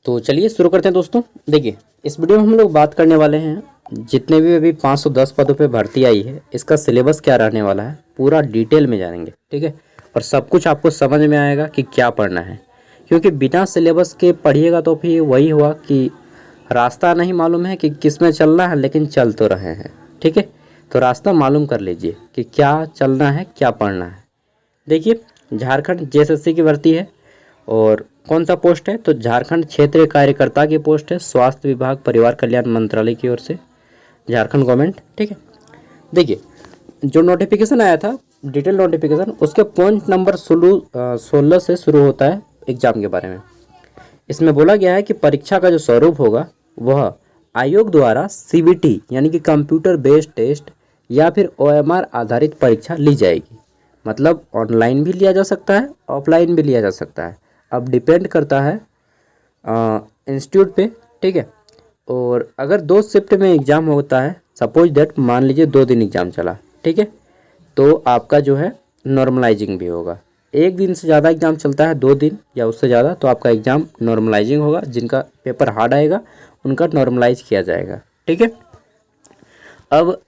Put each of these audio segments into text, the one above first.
तो चलिए शुरू करते हैं दोस्तों। देखिए इस वीडियो में हम लोग बात करने वाले हैं जितने भी अभी 510 पदों पे भर्ती आई है, इसका सिलेबस क्या रहने वाला है, पूरा डिटेल में जानेंगे। ठीक है, और सब कुछ आपको समझ में आएगा कि क्या पढ़ना है, क्योंकि बिना सिलेबस के पढ़िएगा तो फिर वही हुआ कि रास्ता नहीं मालूम है कि किस में चलना है, लेकिन चल तो रहे हैं। ठीक है, तो रास्ता मालूम कर लीजिए कि क्या चलना है, क्या पढ़ना है। देखिए झारखंड जेएसएससी की भर्ती है और कौन सा पोस्ट है, तो झारखंड क्षेत्रीय कार्यकर्ता की पोस्ट है, स्वास्थ्य विभाग परिवार कल्याण मंत्रालय की ओर से, झारखंड गवर्नमेंट। ठीक है, देखिए जो नोटिफिकेशन आया था, डिटेल नोटिफिकेशन, उसके पॉइंट नंबर 16 से शुरू होता है एग्जाम के बारे में। इसमें बोला गया है कि परीक्षा का जो स्वरूप होगा वह आयोग द्वारा सीबीटी यानी कि कंप्यूटर बेस्ड टेस्ट या फिर ओएमआर आधारित परीक्षा ली जाएगी। मतलब ऑनलाइन भी लिया जा सकता है, ऑफलाइन भी लिया जा सकता है, अब डिपेंड करता है इंस्टीट्यूट पे। ठीक है, और अगर 2 शिफ्ट में एग्ज़ाम होता है, सपोज दैट मान लीजिए 2 दिन एग्ज़ाम चला, ठीक है, तो आपका जो है नॉर्मलाइजिंग भी होगा। 1 दिन से ज़्यादा एग्ज़ाम चलता है, 2 दिन या उससे ज़्यादा, तो आपका एग्ज़ाम नॉर्मलाइजिंग होगा। जिनका पेपर हार्ड आएगा उनका नॉर्मलाइज किया जाएगा। ठीक है, अब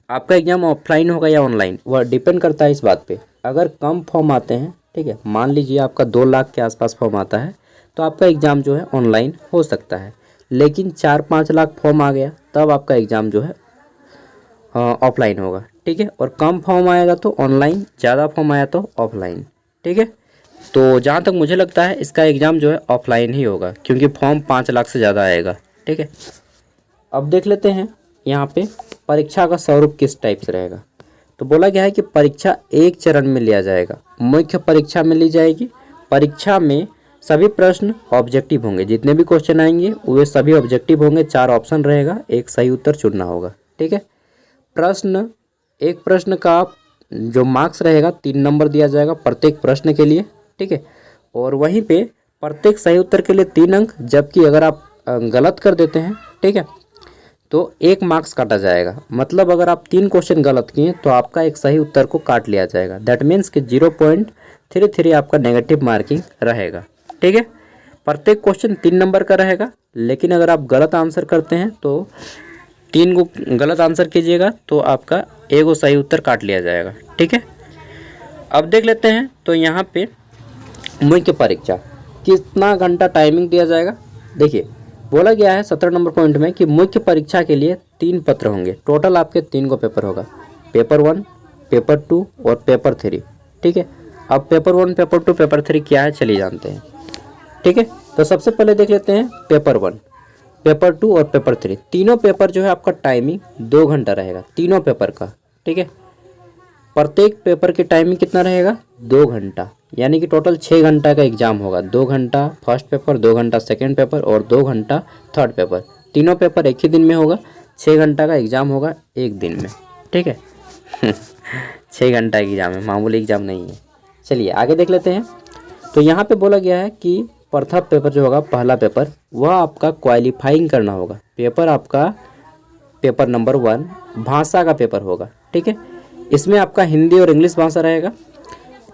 आपका एग्ज़ाम ऑफलाइन होगा या ऑनलाइन, वह डिपेंड करता है इस बात पे। अगर कम फॉर्म आते हैं, ठीक है, मान लीजिए आपका 2 लाख के आसपास फॉर्म आता है, तो आपका एग्ज़ाम जो है ऑनलाइन हो सकता है। लेकिन 4-5 लाख फॉर्म आ गया तब आपका एग्ज़ाम जो है ऑफलाइन होगा। ठीक है, और कम फॉर्म आएगा तो ऑनलाइन, ज़्यादा फॉर्म आया तो ऑफलाइन। ठीक है, तो जहाँ तक मुझे लगता है इसका एग्ज़ाम जो है ऑफलाइन ही होगा, क्योंकि फॉर्म 5 लाख से ज़्यादा आएगा। ठीक है, अब देख लेते हैं यहाँ पे परीक्षा का स्वरूप किस टाइप से रहेगा। तो बोला गया है कि परीक्षा 1 चरण में लिया जाएगा, मुख्य परीक्षा में ली जाएगी। परीक्षा में सभी प्रश्न ऑब्जेक्टिव होंगे, जितने भी क्वेश्चन आएंगे वे सभी ऑब्जेक्टिव होंगे। 4 ऑप्शन रहेगा, एक सही उत्तर चुनना होगा। ठीक है, एक प्रश्न का जो मार्क्स रहेगा 3 नंबर दिया जाएगा प्रत्येक प्रश्न के लिए। ठीक है, और वहीं पे प्रत्येक सही उत्तर के लिए 3 अंक, जबकि अगर आप गलत कर देते हैं, ठीक है, तो 1 मार्क्स काटा जाएगा। मतलब अगर आप 3 क्वेश्चन गलत किए तो आपका एक सही उत्तर को काट लिया जाएगा। दैट मीन्स कि 0.33 आपका नेगेटिव मार्किंग रहेगा। ठीक है, प्रत्येक क्वेश्चन 3 नंबर का रहेगा, लेकिन अगर आप गलत आंसर करते हैं तो 3 को गलत आंसर कीजिएगा तो आपका 1 सही उत्तर काट लिया जाएगा। ठीक है, अब देख लेते हैं तो यहाँ पे मुख्य परीक्षा कितना घंटा टाइमिंग दिया जाएगा। देखिए बोला गया है 17 नंबर पॉइंट में कि मुख्य परीक्षा के लिए 3 पत्र होंगे। टोटल आपके 3 को पेपर होगा, पेपर 1, पेपर 2 और पेपर 3। ठीक है, अब पेपर 1, पेपर 2, पेपर 3 क्या है चलिए जानते हैं। ठीक है, तो सबसे पहले देख लेते हैं पेपर 1, पेपर 2 और पेपर 3। तीनों पेपर जो है आपका टाइमिंग 2 घंटा रहेगा, तीनों पेपर का। ठीक है, प्रत्येक पेपर की टाइमिंग कितना रहेगा, 2 घंटा, यानी कि टोटल 6 घंटा का एग्जाम होगा। 2 घंटा फर्स्ट पेपर, 2 घंटा सेकंड पेपर और 2 घंटा थर्ड पेपर। तीनों पेपर एक ही दिन में होगा। 6 घंटा का एग्ज़ाम होगा एक दिन में। ठीक है 6 घंटा एग्ज़ाम है, मामूली एग्ज़ाम नहीं है। चलिए आगे देख लेते हैं। तो यहाँ पे बोला गया है कि प्रथम पेपर जो होगा, पहला पेपर, वह आपका क्वालिफाइंग करना होगा। पेपर आपका पेपर नंबर 1 भाषा का पेपर होगा। ठीक है, इसमें आपका हिंदी और इंग्लिश भाषा रहेगा।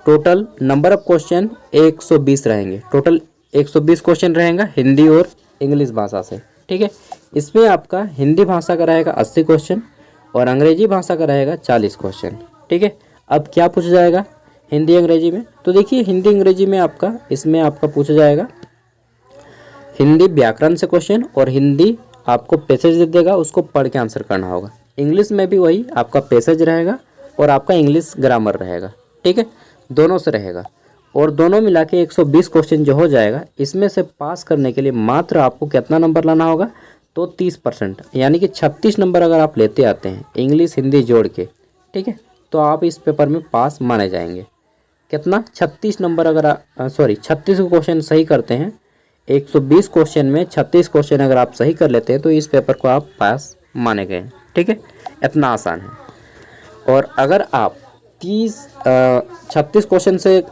टोटल नंबर ऑफ क्वेश्चन 120 रहेंगे। टोटल 120 क्वेश्चन रहेगा हिंदी और इंग्लिश भाषा से। ठीक है, इसमें आपका हिंदी भाषा का रहेगा 80 क्वेश्चन और अंग्रेजी भाषा का रहेगा 40 क्वेश्चन। ठीक है, अब क्या पूछा जाएगा हिंदी अंग्रेजी में, तो देखिए हिंदी अंग्रेजी में आपका इसमें आपका पूछा जाएगा हिंदी व्याकरण से क्वेश्चन, और हिंदी आपको पैसेज दे देगा, उसको पढ़ के आंसर करना होगा। इंग्लिश में भी वही आपका पैसेज रहेगा और आपका इंग्लिश ग्रामर रहेगा। ठीक है, दोनों से रहेगा, और दोनों मिला के 120 क्वेश्चन जो हो जाएगा, इसमें से पास करने के लिए मात्र आपको कितना नंबर लाना होगा, तो 30%, यानी कि 36 नंबर अगर आप लेते आते हैं इंग्लिश हिंदी जोड़ के, ठीक है, तो आप इस पेपर में पास माने जाएंगे। कितना, 36 नंबर अगर 36 क्वेश्चन सही करते हैं, 120 क्वेश्चन में 36 क्वेश्चन अगर आप सही कर लेते हैं तो इस पेपर को आप पास माने गए। ठीक है, इतना आसान है। और अगर आप 36 क्वेश्चन से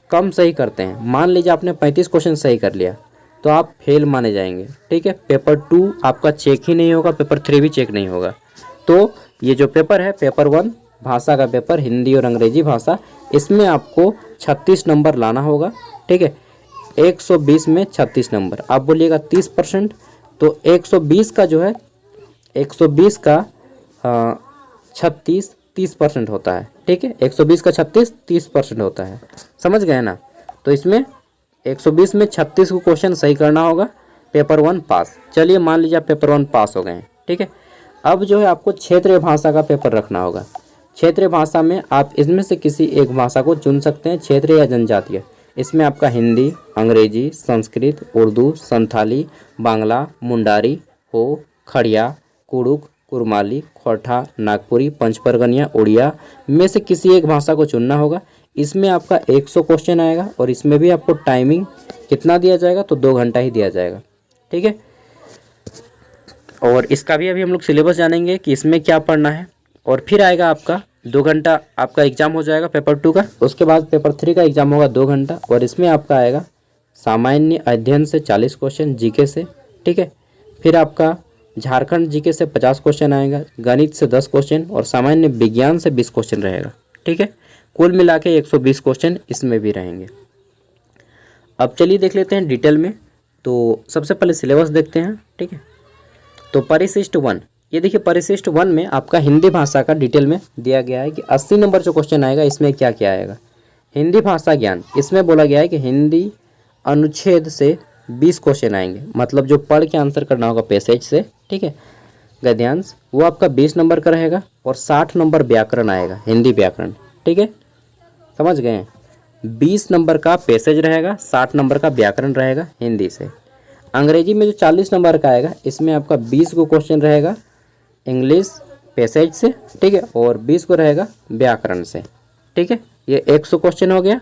कम सही करते हैं, मान लीजिए आपने 35 क्वेश्चन सही कर लिया, तो आप फेल माने जाएंगे। ठीक है, पेपर 2 आपका चेक ही नहीं होगा, पेपर 3 भी चेक नहीं होगा। तो ये जो पेपर है, पेपर 1 भाषा का पेपर, हिंदी और अंग्रेजी भाषा, इसमें आपको 36 नंबर लाना होगा। ठीक है, 120 में 36 नंबर, आप बोलिएगा 30%, तो 120 का जो है 120 का 36 30% होता है, ठीक है। 120 का 36 30% होता है, समझ गए ना। तो इसमें 120 में 36 को क्वेश्चन सही करना होगा, पेपर 1 पास। चलिए मान लीजिए आप पेपर 1 पास हो गए हैं, ठीक है। अब जो है आपको क्षेत्रीय भाषा का पेपर रखना होगा। क्षेत्रीय भाषा में आप इसमें से किसी एक भाषा को चुन सकते हैं, क्षेत्रीय या जनजातीय। इसमें आपका हिंदी, अंग्रेजी, संस्कृत, उर्दू, संथाली, बांग्ला, मुंडारी, हो, खड़िया, कुड़ुक, कुरमाली, खोरठा, नागपुरी, पंचपरगनिया, उड़िया में से किसी एक भाषा को चुनना होगा। इसमें आपका 100 क्वेश्चन आएगा और इसमें भी आपको टाइमिंग कितना दिया जाएगा, तो 2 घंटा ही दिया जाएगा, ठीक है। और इसका भी अभी हम लोग सिलेबस जानेंगे कि इसमें क्या पढ़ना है। और फिर आएगा आपका 2 घंटा आपका एग्जाम हो जाएगा पेपर 2 का। उसके बाद पेपर 3 का एग्जाम होगा 2 घंटा, और इसमें आपका आएगा सामान्य अध्ययन से 40 क्वेश्चन जीके से, ठीक है। फिर आपका झारखंड जीके से 50 क्वेश्चन आएगा, गणित से 10 क्वेश्चन और सामान्य विज्ञान से 20 क्वेश्चन रहेगा, ठीक है। कुल मिला के 120 क्वेश्चन इसमें भी रहेंगे। अब चलिए देख लेते हैं डिटेल में। तो सबसे पहले सिलेबस देखते हैं, ठीक है। तो परिशिष्ट 1, ये देखिए परिशिष्ट 1 में आपका हिंदी भाषा का डिटेल में दिया गया है कि 80 नंबर जो क्वेश्चन आएगा इसमें क्या क्या आएगा। हिंदी भाषा ज्ञान, इसमें बोला गया है कि हिंदी अनुच्छेद से 20 क्वेश्चन आएंगे, मतलब जो पढ़ के आंसर करना होगा पैसेज से, ठीक है, गद्यांश, वो आपका 20 नंबर का रहेगा। और 60 नंबर व्याकरण आएगा, हिंदी व्याकरण, ठीक है, समझ गए। 20 नंबर का पैसेज रहेगा, 60 नंबर का व्याकरण रहेगा हिंदी से। अंग्रेजी में जो 40 नंबर का आएगा इसमें आपका 20 को क्वेश्चन रहेगा इंग्लिश पैसेज से, ठीक है, और 20 को रहेगा व्याकरण से, ठीक है। ये 100 क्वेश्चन हो गया,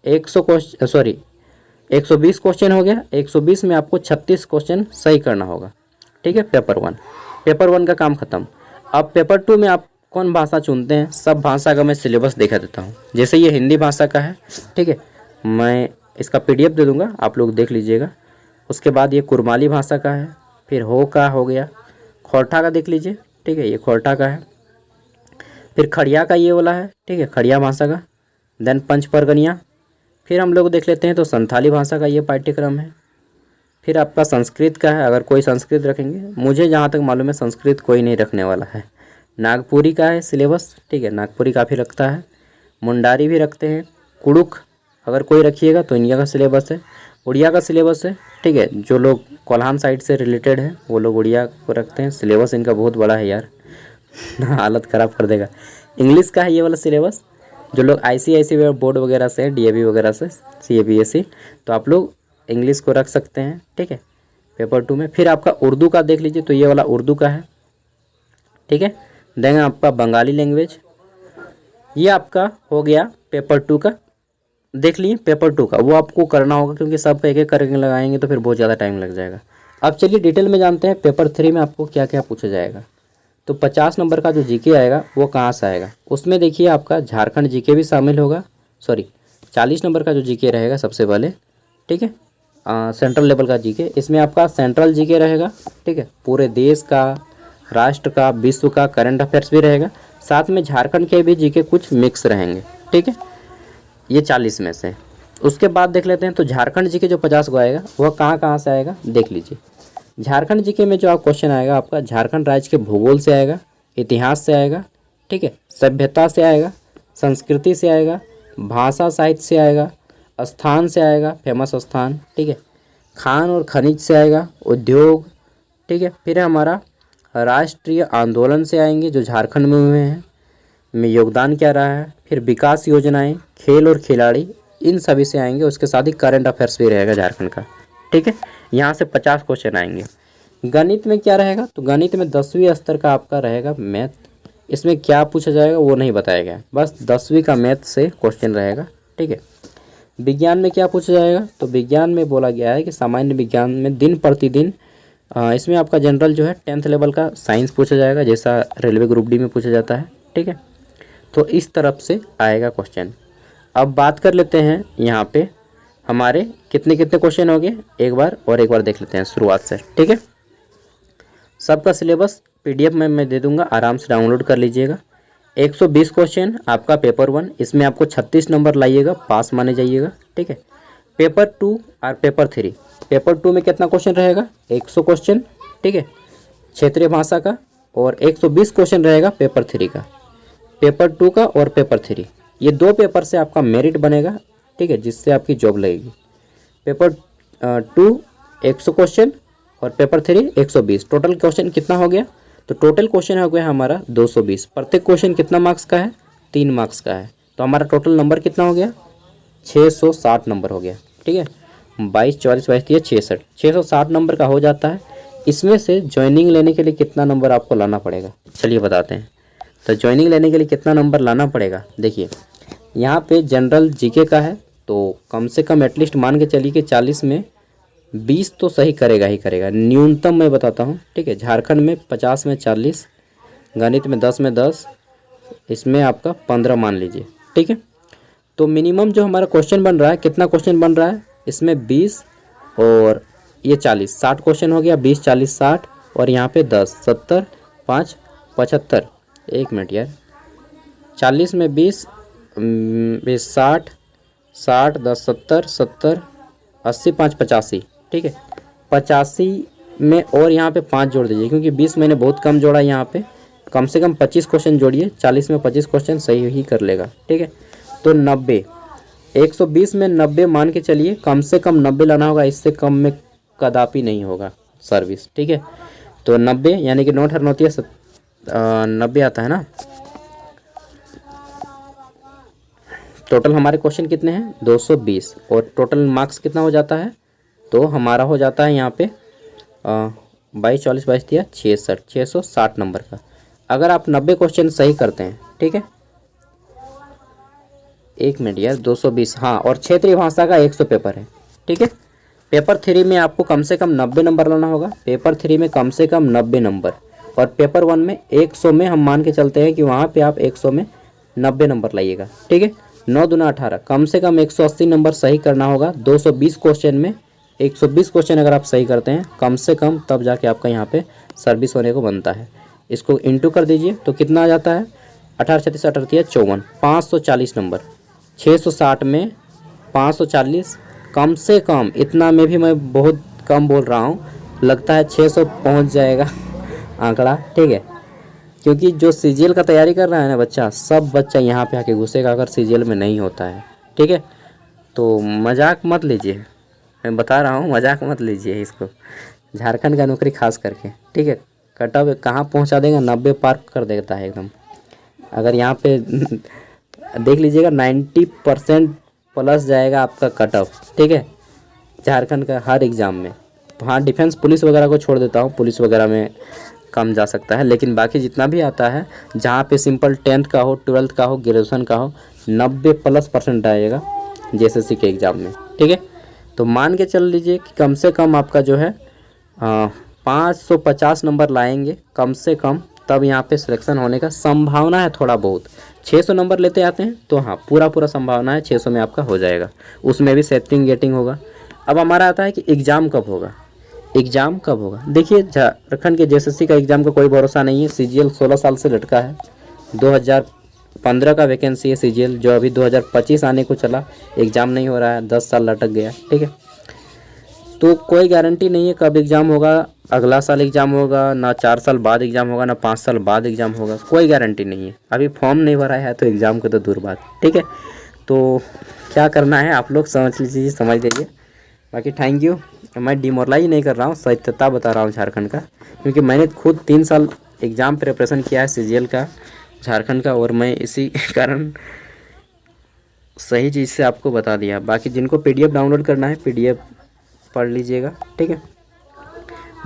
120 क्वेश्चन हो गया। 120 में आपको 36 क्वेश्चन सही करना होगा, ठीक है। पेपर 1 का काम खत्म। अब पेपर 2 में आप कौन भाषा चुनते हैं, सब भाषा का मैं सिलेबस दिखा देता हूँ। जैसे ये हिंदी भाषा का है, ठीक है, मैं इसका PDF दे दूँगा, आप लोग देख लीजिएगा। उसके बाद ये कुरमाली भाषा का है, फिर हो का हो गया, खोरठा का देख लीजिए, ठीक है, ये खोरठा का है। फिर खड़िया का ये वाला है, ठीक है, खड़िया भाषा का। देन पंचपरगनिया। फिर हम लोग देख लेते हैं तो संथाली भाषा का ये पाठ्यक्रम है। फिर आपका संस्कृत का है, अगर कोई संस्कृत रखेंगे, मुझे जहाँ तक मालूम है संस्कृत कोई नहीं रखने वाला है। नागपुरी का है सिलेबस, ठीक है, नागपुरी काफ़ी रखता है। मुंडारी भी रखते हैं। कुड़ुक अगर कोई रखिएगा तो इंडिया का सिलेबस है। उड़िया का सिलेबस है, ठीक है, जो लोग कोल्हान साइड से रिलेटेड है वो लोग उड़िया को रखते हैं। सिलेबस इनका बहुत बड़ा है यार हालत ख़राब कर देगा। इंग्लिश का है ये वाला सिलेबस, जो लोग ICIC बोर्ड वगैरह से, DAV वगैरह से, CABSE, तो आप लोग इंग्लिश को रख सकते हैं, ठीक है, पेपर 2 में। फिर आपका उर्दू का देख लीजिए, तो ये वाला उर्दू का है, ठीक है। देंगे आपका बंगाली लैंग्वेज, ये आपका हो गया पेपर 2 का। देख लिए पेपर 2 का, वो आपको करना होगा क्योंकि सब एक एक करके लगाएंगे तो फिर बहुत ज़्यादा टाइम लग जाएगा। अब चलिए डिटेल में जानते हैं पेपर 3 में आपको क्या क्या पूछा जाएगा। तो 50 नंबर का जो GK आएगा वो कहाँ से आएगा, उसमें देखिए आपका झारखंड GK भी शामिल होगा। 40 नंबर का जो GK रहेगा सबसे पहले, ठीक है, सेंट्रल लेवल का GK, इसमें आपका सेंट्रल GK रहेगा, ठीक है, पूरे देश का, राष्ट्र का, विश्व का, करंट अफेयर्स भी रहेगा। साथ में झारखंड के भी GK कुछ मिक्स रहेंगे, ठीक है, ये 40 में से। उसके बाद देख लेते हैं तो झारखंड GK जो 50 को आएगा वह कहाँ कहाँ से आएगा, देख लीजिए। झारखंड GK में जो आप क्वेश्चन आएगा आपका झारखंड राज्य के भूगोल से आएगा, इतिहास से आएगा, ठीक है, सभ्यता से आएगा, संस्कृति से आएगा, भाषा साहित्य से आएगा, स्थान से आएगा, फेमस स्थान, ठीक है, खान और खनिज से आएगा, उद्योग, ठीक है। फिर हमारा राष्ट्रीय आंदोलन से आएंगे जो झारखंड में हुए हैं, में योगदान क्या रहा है। फिर विकास योजनाएं, खेल और खिलाड़ी, इन सभी से आएंगे। उसके साथ ही करंट अफेयर्स भी रहेगा झारखंड का, ठीक है। यहाँ से 50 क्वेश्चन आएंगे। गणित में क्या रहेगा, तो गणित में 10वीं स्तर का आपका रहेगा मैथ। इसमें क्या पूछा जाएगा वो नहीं बताया गया, बस 10वीं का मैथ से क्वेश्चन रहेगा, ठीक है। विज्ञान में क्या पूछा जाएगा, तो विज्ञान में बोला गया है कि सामान्य विज्ञान में दिन प्रतिदिन, इसमें आपका जनरल जो है 10th लेवल का साइंस पूछा जाएगा, जैसा रेलवे ग्रुप D में पूछा जाता है, ठीक है। तो इस तरफ से आएगा क्वेश्चन। अब बात कर लेते हैं यहाँ पे हमारे कितने कितने क्वेश्चन हो गए, एक बार देख लेते हैं शुरुआत से, ठीक है। सबका सिलेबस PDF में मैं दे दूंगा, आराम से डाउनलोड कर लीजिएगा। 120 क्वेश्चन आपका पेपर 1, इसमें आपको 36 नंबर लाइएगा, पास माने जाइएगा, ठीक है। पेपर 2 और पेपर 3। पेपर 2 में कितना क्वेश्चन रहेगा? 100 क्वेश्चन, ठीक है, क्षेत्रीय भाषा का, और 120 क्वेश्चन रहेगा पेपर 3 का। पेपर 2 का और पेपर 3, ये 2 पेपर से आपका मेरिट बनेगा, ठीक है, जिससे आपकी जॉब लगेगी। पेपर 2 100 क्वेश्चन और पेपर 3 120। टोटल क्वेश्चन कितना हो गया? तो टोटल क्वेश्चन हो गया हमारा 220। प्रत्येक क्वेश्चन कितना मार्क्स का है? 3 मार्क्स का है। तो हमारा टोटल नंबर कितना हो गया? 660 नंबर हो गया, ठीक है। 22 44 22 66, 660 नंबर का हो जाता है। इसमें से ज्वाइनिंग लेने के लिए कितना नंबर आपको लाना पड़ेगा, चलिए बताते हैं। तो ज्वाइनिंग लेने के लिए कितना नंबर लाना पड़ेगा, देखिए यहाँ पे जनरल जीके का है, तो कम से कम एटलीस्ट मान के चलिए कि 40 में 20 तो सही करेगा ही करेगा, न्यूनतम मैं बताता हूँ, ठीक है। झारखंड में 50 में 40, गणित में 10 में 10, इसमें आपका 15 मान लीजिए, ठीक है। तो मिनिमम जो हमारा क्वेश्चन बन रहा है, कितना क्वेश्चन बन रहा है इसमें? 20 और ये 40, 60 क्वेश्चन हो गया। 20 40 60 और यहाँ पे 10 70 5 75, 1 मिनट यार, 40 में 20 60 60 10 70 70 80 5 85, ठीक है। 85 में और यहाँ पे 5 जोड़ दीजिए, क्योंकि 20 मैंने बहुत कम जोड़ा है, यहाँ पे कम से कम 25 क्वेश्चन जोड़िए। 40 में 25 क्वेश्चन सही ही कर लेगा, ठीक है। तो 90, 120 में 90 मान के चलिए, कम से कम 90 लाना होगा, इससे कम में कदापि नहीं होगा सर्विस, ठीक है। तो 90 यानी कि 9 8 9 90 आता है ना। टोटल हमारे क्वेश्चन कितने हैं? 220, और टोटल मार्क्स कितना हो जाता है? तो हमारा हो जाता है यहाँ पे 22 44 22 66, 660 नंबर का। अगर आप 90 क्वेश्चन सही करते हैं, ठीक है, 1 मिनट यार, 220, हाँ, और क्षेत्रीय भाषा का 100 पेपर है, ठीक है। पेपर 3 में आपको कम से कम 90 नंबर लाना होगा, पेपर 3 में कम से कम 90 नंबर, और पेपर 1 में 100 में हम मान के चलते हैं कि वहाँ पे आप 100 में 90 नंबर लाइएगा, ठीक है। 9 दूना 18, कम से कम 180 नंबर सही करना होगा। 220 क्वेश्चन में 120 क्वेश्चन अगर आप सही करते हैं कम से कम, तब जाके आपका यहाँ पे सर्विस होने को बनता है। इसको इंटू कर दीजिए तो कितना आ जाता है? 18 36 18 54, 540 नंबर। 660 में 540, कम से कम इतना में भी मैं बहुत कम बोल रहा हूँ, लगता है 600 पहुँच जाएगा आंकड़ा, ठीक है। क्योंकि जो सीजीएल का तैयारी कर रहा है ना बच्चा, सब बच्चा यहाँ पे आके घुसेगा अगर सीजीएल में नहीं होता है, ठीक है। तो मजाक मत लीजिए, मैं बता रहा हूँ, मजाक मत लीजिए इसको, झारखंड का नौकरी खास करके, ठीक है। कट ऑफ कहाँ पहुँचा देगा? 90 पार कर देता है एकदम। अगर यहाँ पे देख लीजिएगा 90% प्लस जाएगा आपका कट ऑफ, ठीक है, झारखंड का हर एग्ज़ाम में। हाँ, डिफेंस पुलिस वगैरह को छोड़ देता हूँ, पुलिस वगैरह में कम जा सकता है, लेकिन बाकी जितना भी आता है, जहाँ पे सिंपल 10th का हो, 12th का हो, ग्रेजुएशन का हो, 90+ % आएगा जेएसएससी के एग्ज़ाम में, ठीक है। तो मान के चल लीजिए कि कम से कम आपका जो है 550 नंबर लाएंगे कम से कम, तब यहाँ पे सिलेक्शन होने का संभावना है थोड़ा बहुत। 600 नंबर लेते आते हैं तो हाँ, पूरा संभावना है 600 में आपका हो जाएगा, उसमें भी सेटिंग गेटिंग होगा। अब हमारा आता है कि एग्ज़ाम कब होगा, एग्ज़ाम कब होगा। देखिए, झारखंड के जेएसएससी का एग्ज़ाम का कोई भरोसा नहीं है। सीजीएल 16 साल से लटका है, 2015 का वैकेंसी है सीजीएल, जो अभी 2025 आने को चला, एग्ज़ाम नहीं हो रहा है, 10 साल लटक गया, ठीक है। तो कोई गारंटी नहीं है कब एग्ज़ाम होगा, अगला साल एग्ज़ाम होगा ना, 4 साल बाद एग्ज़ाम होगा ना, 5 साल बाद एग्ज़ाम होगा, कोई गारंटी नहीं है। अभी फॉर्म नहीं भरा है तो एग्ज़ाम को तो दूर बात, ठीक है। तो क्या करना है आप लोग समझ लीजिए, समझ लीजिए। बाकी थैंक यू, मैं डिमोरलाइज नहीं कर रहा हूँ, सत्यता बता रहा हूँ झारखंड का, क्योंकि मैंने खुद 3 साल एग्ज़ाम प्रिपरेशन किया है सीजीएल का झारखंड का, और मैं इसी कारण सही चीज़ से आपको बता दिया। बाकी जिनको पीडीएफ डाउनलोड करना है, पीडीएफ पढ़ लीजिएगा, ठीक है।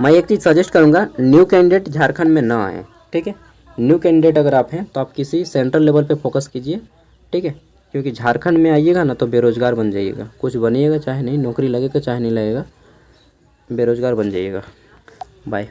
मैं एक चीज़ सजेस्ट करूँगा, न्यू कैंडिडेट झारखंड में ना आए, ठीक है। न्यू कैंडिडेट अगर आप हैं तो आप किसी सेंट्रल लेवल पे फोकस कीजिए, ठीक है, क्योंकि झारखंड में आइएगा ना तो बेरोज़गार बन जाइएगा, कुछ बनिएगा चाहे नहीं, नौकरी लगेगा चाहे नहीं लगेगा, बेरोज़गार बन जाइएगा। बाय।